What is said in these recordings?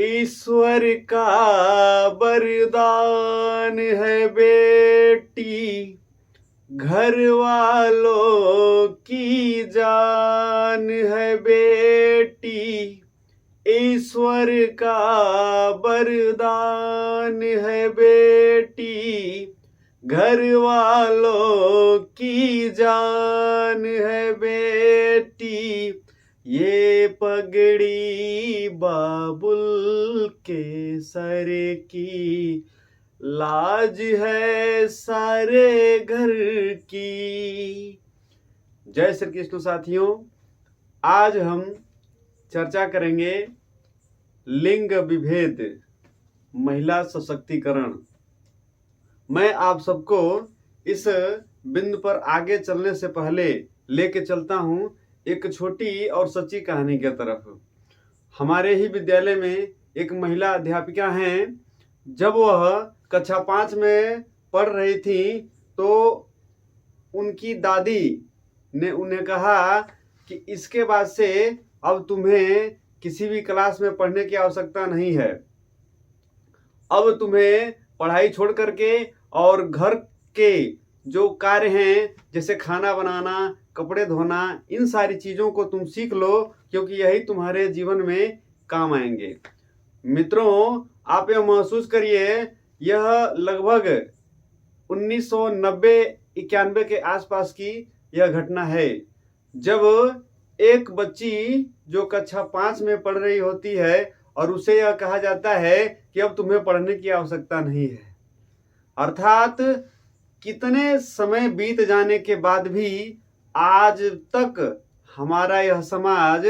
ईश्वर का वरदान है बेटी, घर वालों की जान है बेटी। ईश्वर का वरदान है बेटी, घर वालों की जान है बेटी। ये पगड़ी बाबुल के सर की, लाज है सारे घर की। जय श्री कृष्ण साथियों, आज हम चर्चा करेंगे लिंग विभेद, महिला सशक्तिकरण। मैं आप सबको इस बिंदु पर आगे चलने से पहले लेके चलता हूं एक छोटी और सच्ची कहानी की तरफ। हमारे ही विद्यालय में एक महिला अध्यापिका हैं। जब वह कक्षा 5 में पढ़ रही थी तो उनकी दादी ने उन्हें कहा कि इसके बाद से अब तुम्हें किसी भी क्लास में पढ़ने की आवश्यकता नहीं है। अब तुम्हें पढ़ाई छोड़ करके और घर के जो कार्य हैं, जैसे खाना बनाना, कपड़े धोना, इन सारी चीज़ों को तुम सीख लो, क्योंकि यही तुम्हारे जीवन में काम आएंगे। मित्रों, आप यह महसूस करिए, यह लगभग 1990-91 के आसपास की यह घटना है, जब एक बच्ची जो कक्षा 5 में पढ़ रही होती है और उसे यह कहा जाता है कि अब तुम्हें पढ़ने की आवश्यकता नहीं है। अर्थात कितने समय बीत जाने के बाद भी आज तक हमारा यह समाज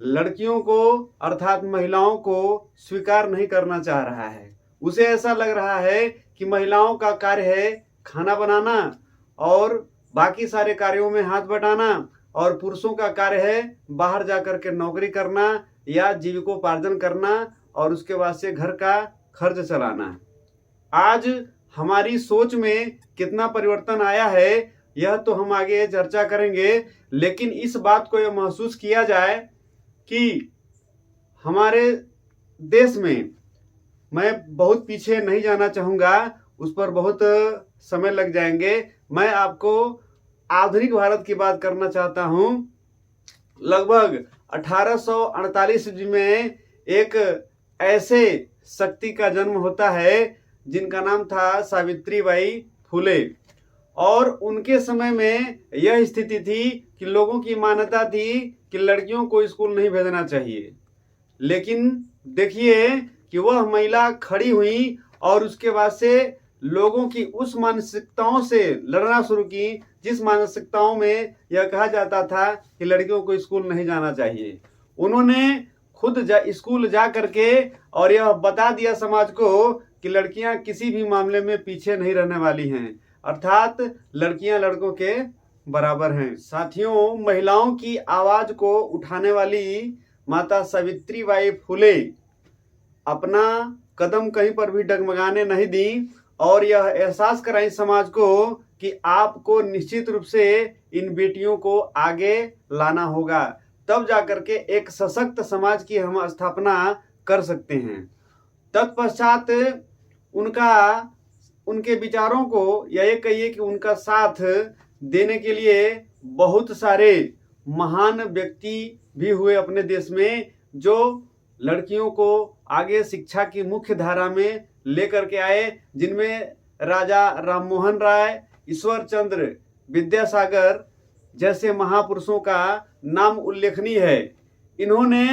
लड़कियों को अर्थात महिलाओं को स्वीकार नहीं करना चाह रहा है। उसे ऐसा लग रहा है कि महिलाओं का कार्य है खाना बनाना और बाकी सारे कार्यों में हाथ बटाना, और पुरुषों का कार्य है बाहर जाकर के नौकरी करना या जीविकोपार्जन करना और उसके बाद से घर का खर्च चलाना। आज हमारी सोच में कितना परिवर्तन आया है यह तो हम आगे चर्चा करेंगे, लेकिन इस बात को यह महसूस किया जाए कि हमारे देश में, मैं बहुत पीछे नहीं जाना चाहूँगा, उस पर बहुत समय लग जाएंगे। मैं आपको आधुनिक भारत की बात करना चाहता हूँ। लगभग 1848 में एक ऐसे शक्ति का जन्म होता है जिनका नाम था सावित्रीबाई फुले, और उनके समय में यह स्थिति थी कि लोगों की मान्यता थी कि लड़कियों को स्कूल नहीं भेजना चाहिए। लेकिन देखिए कि वह महिला खड़ी हुई और उसके बाद से लोगों की उस मानसिकताओं से लड़ना शुरू की जिस मानसिकताओं में यह कहा जाता था कि लड़कियों को स्कूल नहीं जाना चाहिए। उन्होंने खुद स्कूल जा करके और यह बता दिया समाज को कि लड़कियां किसी भी मामले में पीछे नहीं रहने वाली हैं, अर्थात लड़कियां लड़कों के बराबर हैं। साथियों, महिलाओं की आवाज को उठाने वाली माता सावित्रीबाई फुले अपना कदम कहीं पर भी डगमगाने नहीं दी और यह एहसास कराई समाज को कि आपको निश्चित रूप से इन बेटियों को आगे लाना होगा, तब जाकर के एक सशक्त समाज की हम स्थापना कर सकते हैं। तत्पश्चात उनके विचारों को या ये कहिए कि उनका साथ देने के लिए बहुत सारे महान व्यक्ति भी हुए अपने देश में, जो लड़कियों को आगे शिक्षा की मुख्य धारा में लेकर के आए, जिनमें राजा राममोहन राय, ईश्वर चंद्र विद्यासागर जैसे महापुरुषों का नाम उल्लेखनीय है। इन्होंने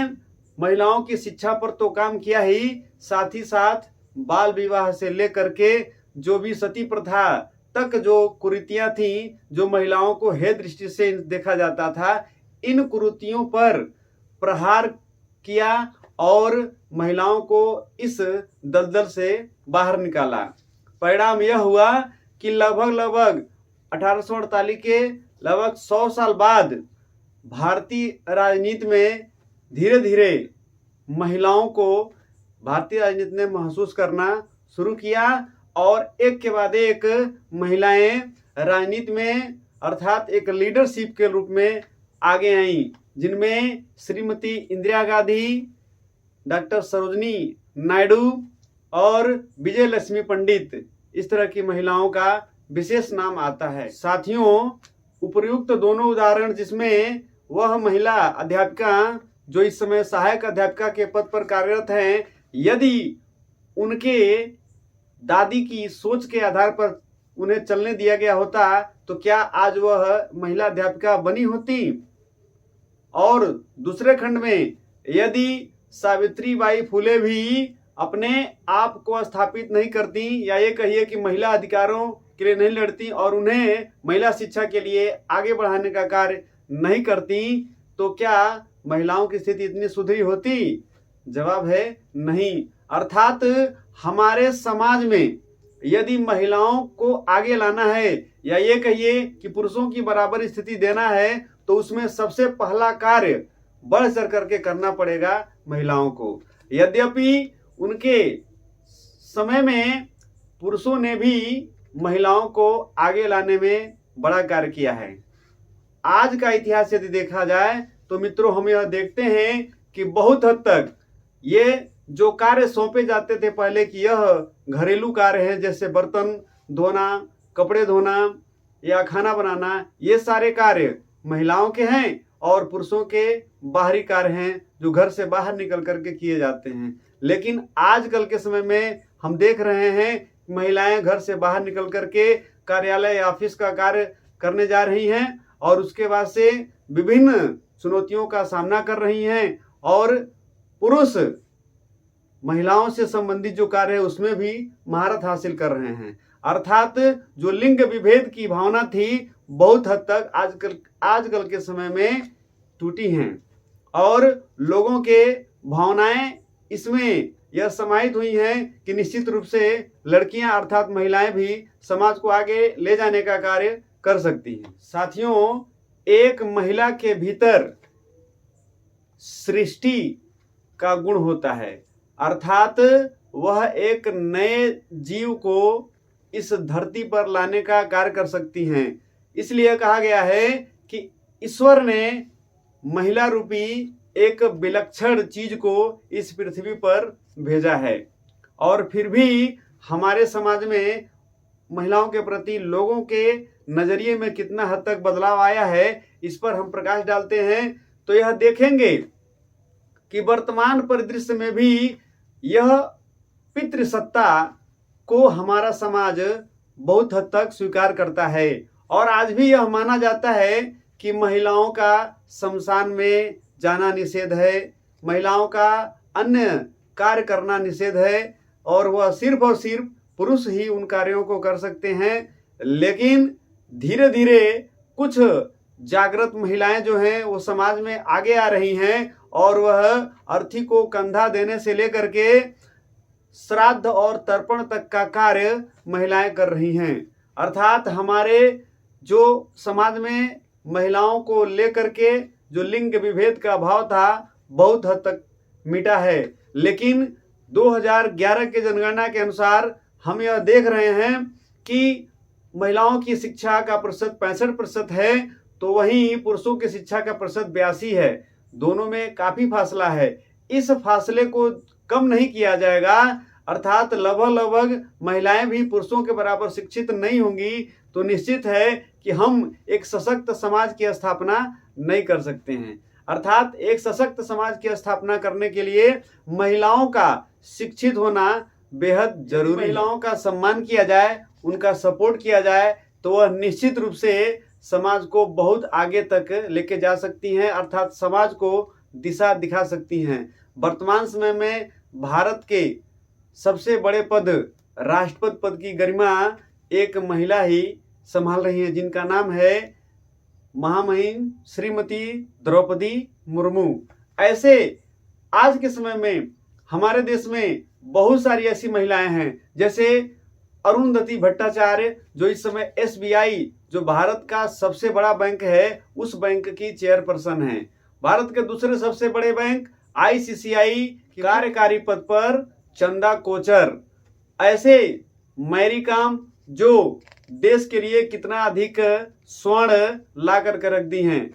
महिलाओं की शिक्षा पर तो काम किया ही, साथ ही साथ बाल विवाह से लेकर के जो भी सती प्रथा तक जो कुरीतियां थीं, जो महिलाओं को हे दृष्टि से देखा जाता था, इन कुरीतियों पर प्रहार किया और महिलाओं को इस दलदल से बाहर निकाला। परिणाम यह हुआ कि लगभग 1848 के लगभग 100 साल बाद भारतीय राजनीति में धीरे धीरे महिलाओं को भारतीय राजनीति ने महसूस करना शुरू किया और एक के बाद एक महिलाएं राजनीति में अर्थात एक लीडरशिप के रूप में आगे आईं, जिनमें श्रीमती इंदिरा गांधी, डॉक्टर सरोजनी नायडू और विजय लक्ष्मी पंडित, इस तरह की महिलाओं का विशेष नाम आता है। साथियों, उपर्युक्त दोनों उदाहरण जिसमें वह महिला अध्यापिका जो इस समय सहायक अध्यापिका के पद पर कार्यरत हैं, यदि उनके दादी की सोच के आधार पर उन्हें चलने दिया गया होता तो क्या आज वह महिला अध्यापिका बनी होती। और दूसरे खंड में यदि सावित्रीबाई फुले भी अपने आप को स्थापित नहीं करती, या ये कहिए कि महिला अधिकारों के लिए नहीं लड़ती और उन्हें महिला शिक्षा के लिए आगे बढ़ाने का कार्य नहीं करती, तो क्या महिलाओं की स्थिति इतनी सुधरी होती? जवाब है नहीं। अर्थात हमारे समाज में यदि महिलाओं को आगे लाना है, या ये कहिए कि पुरुषों की बराबर स्थिति देना है, तो उसमें सबसे पहला कार्य बढ़ चढ़ करके करना पड़ेगा महिलाओं को। यद्यपि उनके समय में पुरुषों ने भी महिलाओं को आगे लाने में बड़ा कार्य किया है। आज का इतिहास यदि देखा जाए तो मित्रों, हम यह देखते हैं कि बहुत हद तक ये जो कार्य सौंपे जाते थे पहले कि यह घरेलू कार्य है, जैसे बर्तन धोना, कपड़े धोना या खाना बनाना, ये सारे कार्य महिलाओं के हैं और पुरुषों के बाहरी कार्य हैं जो घर से बाहर निकल करके किए जाते हैं। लेकिन आजकल के समय में हम देख रहे हैं महिलाएं घर से बाहर निकल करके कार्यालय या ऑफिस का कार्य करने जा रही हैं और उसके बाद से विभिन्न चुनौतियों का सामना कर रही हैं, और पुरुष महिलाओं से संबंधित जो कार्य है उसमें भी महारत हासिल कर रहे हैं। अर्थात जो लिंग विभेद की भावना थी बहुत हद तक आजकल के समय में टूटी हैं, और लोगों के भावनाएं इसमें यह समाहित हुई हैं कि निश्चित रूप से लड़कियां अर्थात महिलाएं भी समाज को आगे ले जाने का कार्य कर सकती हैं। साथियों, एक महिला के भीतर सृष्टि का गुण होता है, अर्थात वह एक नए जीव को इस धरती पर लाने का कार्य कर सकती हैं। इसलिए कहा गया है कि ईश्वर ने महिला रूपी एक विलक्षण चीज को इस पृथ्वी पर भेजा है, और फिर भी हमारे समाज में महिलाओं के प्रति लोगों के नजरिए में कितना हद तक बदलाव आया है, इस पर हम प्रकाश डालते हैं तो यह देखेंगे कि वर्तमान परिदृश्य में भी यह पितृसत्ता को हमारा समाज बहुत हद तक स्वीकार करता है, और आज भी यह माना जाता है कि महिलाओं का शमशान में जाना निषेध है, महिलाओं का अन्य कार्य करना निषेध है, और वह सिर्फ और सिर्फ पुरुष ही उन कार्यों को कर सकते हैं। लेकिन धीरे धीरे कुछ जागृत महिलाएं जो हैं वो समाज में आगे आ रही हैं, और वह अर्थी को कंधा देने से लेकर के श्राद्ध और तर्पण तक का कार्य महिलाएं कर रही हैं। अर्थात हमारे जो समाज में महिलाओं को लेकर के जो लिंग विभेद का भाव था बहुत हद तक मिटा है। लेकिन 2011 के जनगणना के अनुसार हम यह देख रहे हैं कि महिलाओं की शिक्षा का प्रतिशत 65% है, तो वहीं पुरुषों की शिक्षा का प्रतिशत 82 है। दोनों में काफी फासला है। इस फासले को कम नहीं किया जाएगा, अर्थात लगभग महिलाएं भी पुरुषों के बराबर शिक्षित नहीं होंगी, तो निश्चित है कि हम एक सशक्त समाज की स्थापना नहीं कर सकते हैं। अर्थात एक सशक्त समाज की स्थापना करने के लिए महिलाओं का शिक्षित होना बेहद जरूरी है। महिलाओं का सम्मान किया जाए, उनका सपोर्ट किया जाए, तो वह निश्चित रूप से समाज को बहुत आगे तक लेके जा सकती हैं, अर्थात समाज को दिशा दिखा सकती हैं। वर्तमान समय में भारत के सबसे बड़े पद, राष्ट्रपति पद की गरिमा एक महिला ही संभाल रही है, जिनका नाम है महामहिम श्रीमती द्रौपदी मुर्मू। ऐसे आज के समय में हमारे देश में बहुत सारी ऐसी महिलाएं हैं, जैसे अरुंधति भट्टाचार्य जो इस समय SBI जो भारत का सबसे बड़ा बैंक है उस बैंक की चेयरपर्सन है। भारत के दूसरे सबसे बड़े बैंक ICICI कार्यकारी पद पर चंदा कोचर। ऐसे मैरी कॉम जो देश के लिए कितना अधिक स्वर्ण ला करके रख दी हैं।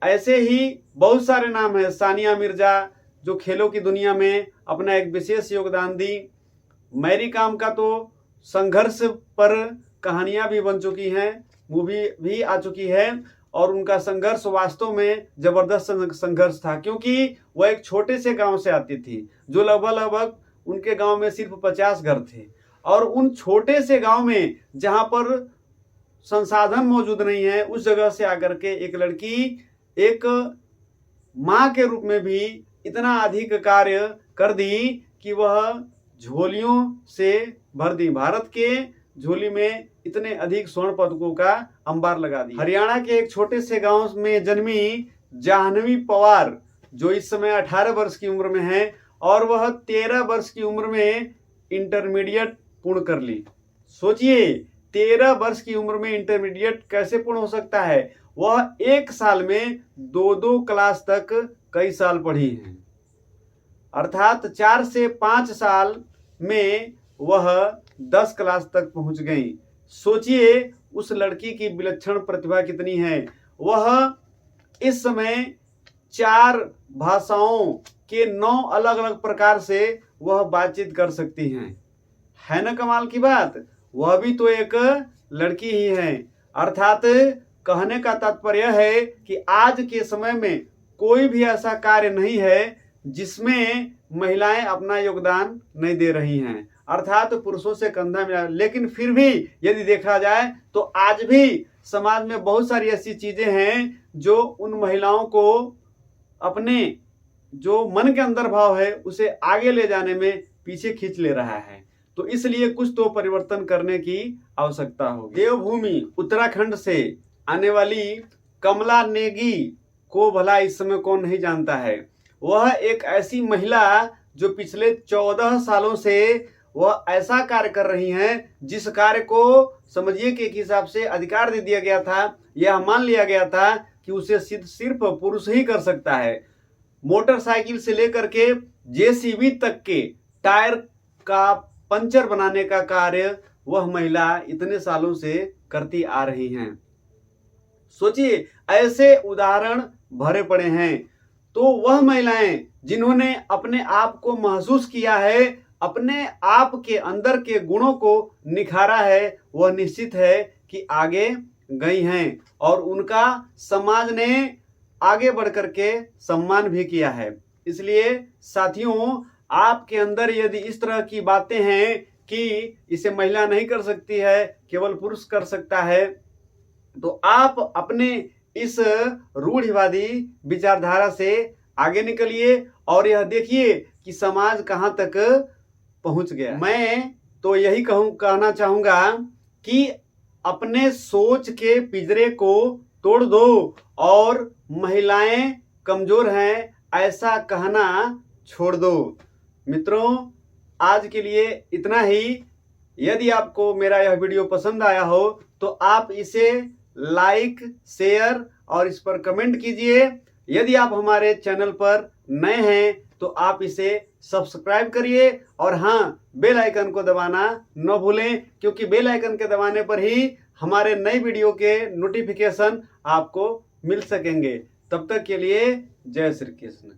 ऐसे ही बहुत सारे नाम हैं, सानिया मिर्जा जो खेलों की दुनिया में अपना एक विशेष योगदान दी। मैरी कॉम का तो संघर्ष पर कहानियां भी बन चुकी हैं, मूवी भी आ चुकी है, और उनका संघर्ष वास्तव में जबरदस्त संघर्ष था, क्योंकि वह एक छोटे से गांव से आती थी, जो लगभग उनके गांव में सिर्फ 50 घर थे, और उन छोटे से गांव में जहां पर संसाधन मौजूद नहीं है, उस जगह से आकर के एक लड़की एक माँ के रूप में भी इतना अधिक कार्य कर दी कि वह झोलियों से भर दी। भारत के झोली में इतने अधिक स्वर्ण पदकों का अंबार लगा दी। हरियाणा के एक छोटे से गांव में जन्मी जाह्नवी पवार, जो इस समय 18 वर्ष की उम्र में है, और वह 13 वर्ष की उम्र में इंटरमीडिएट पूर्ण कर ली। सोचिए 13 वर्ष की उम्र में इंटरमीडिएट कैसे पूर्ण हो सकता है। वह एक साल में 2-2 क्लास तक कई साल पढ़ी है, अर्थात 4 से 5 साल में वह 10 क्लास तक पहुंच गई। सोचिए उस लड़की की विलक्षण प्रतिभा कितनी है। वह इस समय 4 भाषाओं के 9 अलग अलग प्रकार से वह बातचीत कर सकती है ना कमाल की बात। वह भी तो एक लड़की ही है। अर्थात कहने का तात्पर्य है कि आज के समय में कोई भी ऐसा कार्य नहीं है जिसमें महिलाएं अपना योगदान नहीं दे रही हैं, अर्थात पुरुषों से कंधा मिला। लेकिन फिर भी यदि देखा जाए तो आज भी समाज में बहुत सारी ऐसी चीजें हैं जो उन महिलाओं को अपने जो मन के अंदर भाव है उसे आगे ले जाने में पीछे खींच ले रहा है। तो इसलिए कुछ तो परिवर्तन करने की आवश्यकता होगी। देवभूमि उत्तराखंड से आने वाली कमला नेगी को भला इस समय कौन नहीं जानता है। वह एक ऐसी महिला जो पिछले 14 सालों से वह ऐसा कार्य कर रही हैं जिस कार्य को समझिए कि एक हिसाब से अधिकार दे दिया गया था, यह मान लिया गया था कि उसे सिर्फ पुरुष ही कर सकता है। मोटरसाइकिल से लेकर के जेसीबी तक के टायर का पंचर बनाने का कार्य वह महिला इतने सालों से करती आ रही हैं। सोचिए ऐसे उदाहरण भरे पड़े हैं। तो वह महिलाएं जिन्होंने अपने आप को महसूस किया है, अपने आप के अंदर के गुणों को निखारा है, वह निश्चित है कि आगे गई हैं, और उनका समाज ने आगे बढ़कर के सम्मान भी किया है। इसलिए साथियों, आपके अंदर यदि इस तरह की बातें हैं कि इसे महिला नहीं कर सकती है, केवल पुरुष कर सकता है, तो आप अपने इस रूढ़िवादी विचारधारा से आगे निकलिए और यह देखिए कि समाज कहां तक पहुंच गया। मैं तो यही कहना चाहूंगा कि अपने सोच के पिंजरे को तोड़ दो और महिलाएं कमजोर हैं ऐसा कहना छोड़ दो। मित्रों, आज के लिए इतना ही। यदि आपको मेरा यह वीडियो पसंद आया हो तो आप इसे लाइक, शेयर और इस पर कमेंट कीजिए। यदि आप हमारे चैनल पर नए हैं तो आप इसे सब्सक्राइब करिए, और हाँ, बेल आइकन को दबाना न भूलें, क्योंकि बेल आइकन के दबाने पर ही हमारे नए वीडियो के नोटिफिकेशन आपको मिल सकेंगे। तब तक के लिए जय श्री कृष्ण।